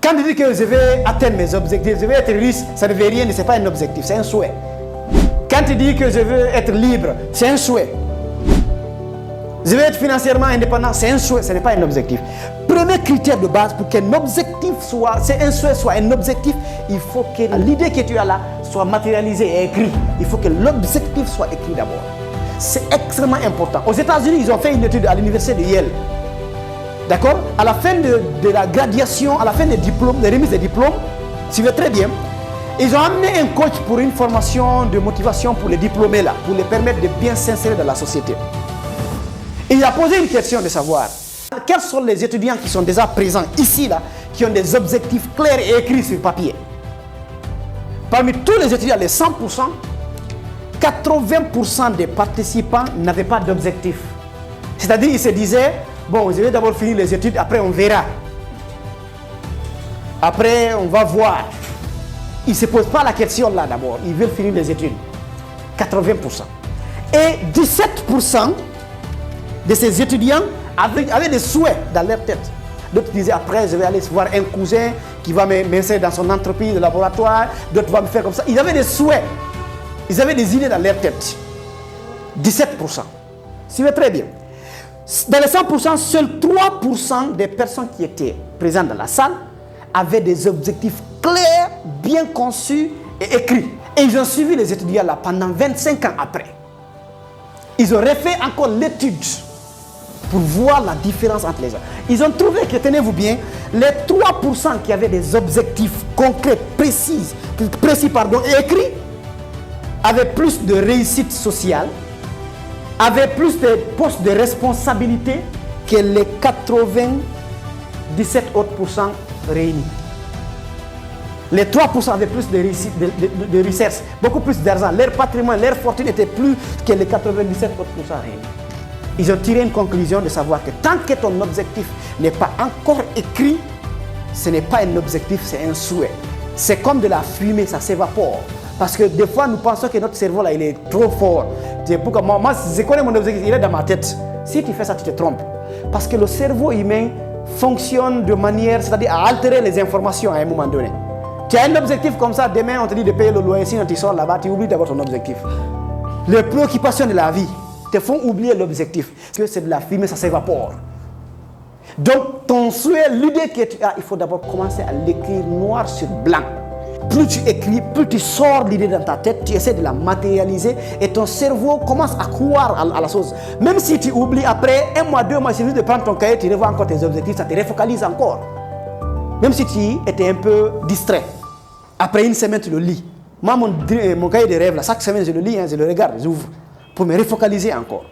Quand tu dis que je vais atteindre mes objectifs, je vais être riche, ça ne veut rien, ce n'est pas un objectif, c'est un souhait. Quand tu dis que je veux être libre, c'est un souhait. Je veux être financièrement indépendant, c'est un souhait, ce n'est pas un objectif. Premier critère de base pour qu'un objectif soit, c'est un souhait soit un objectif, il faut que l'idée que tu as là soit matérialisée et écrite. Il faut que l'objectif soit écrit d'abord. C'est extrêmement important. Aux États-Unis, ils ont fait une étude à l'université de Yale. D'accord? À la fin de la graduation, à la fin des diplômes, des remises des diplômes, suivez très bien, ils ont amené un coach pour une formation de motivation pour les diplômés là, pour les permettre de bien s'insérer dans la société. Et il a posé une question de savoir quels sont les étudiants qui sont déjà présents ici là, qui ont des objectifs clairs et écrits sur papier. Parmi tous les étudiants, les 100%, 80% des participants n'avaient pas d'objectif. C'est-à-dire ils se disaient, bon, je vais d'abord finir les études, après on verra. Après on va voir. Ils ne se posent pas la question là d'abord, ils veulent finir les études. 80%. Et 17% de ces étudiants avaient des souhaits dans leur tête. D'autres disaient après je vais aller voir un cousin qui va m'insérer dans son entreprise de laboratoire, d'autres vont me faire comme ça. Ils avaient des souhaits, ils avaient des idées dans leur tête. 17%. Suivez très bien. Dans les 100%, seuls 3% des personnes qui étaient présentes dans la salle avaient des objectifs clairs, bien conçus et écrits. Et ils ont suivi les étudiants là pendant 25 ans après. Ils ont refait encore l'étude pour voir la différence entre les gens. Ils ont trouvé que, tenez-vous bien, les 3% qui avaient des objectifs concrets, précis et écrits, avaient plus de réussite sociale, avaient plus de postes de responsabilité que les 97 autres pourcents réunis. Les 3% avaient plus de réussite, de recherche, beaucoup plus d'argent. Leur patrimoine, leur fortune était plus que les 97 autres pourcents réunis. Ils ont tiré une conclusion de savoir que tant que ton objectif n'est pas encore écrit, ce n'est pas un objectif, c'est un souhait. C'est comme de la fumée, ça s'évapore. Parce que des fois, nous pensons que notre cerveau, là, il est trop fort. C'est pourquoi moi, je connais mon objectif, il est dans ma tête. Si tu fais ça, tu te trompes. Parce que le cerveau humain fonctionne de manière, c'est-à-dire à altérer les informations à un moment donné. Tu as un objectif comme ça, demain, on te dit de payer le loyer, sinon tu sors là-bas, tu oublies d'abord ton objectif. Les préoccupations de la vie te font oublier l'objectif. Parce que c'est de la fumée, ça s'évapore. Donc, ton souhait, l'idée que tu as, il faut d'abord commencer à l'écrire noir sur blanc. Plus tu écris, plus tu sors l'idée dans ta tête, tu essaies de la matérialiser et ton cerveau commence à croire à la chose. Même si tu oublies après 1 mois, 2 mois, il suffit de prendre ton cahier, tu revois encore tes objectifs, ça te refocalise encore. Même si tu étais un peu distrait. Après 1 semaine, tu le lis. Moi, mon cahier de rêves, là, chaque semaine, je le lis, je le regarde, j'ouvre pour me refocaliser encore.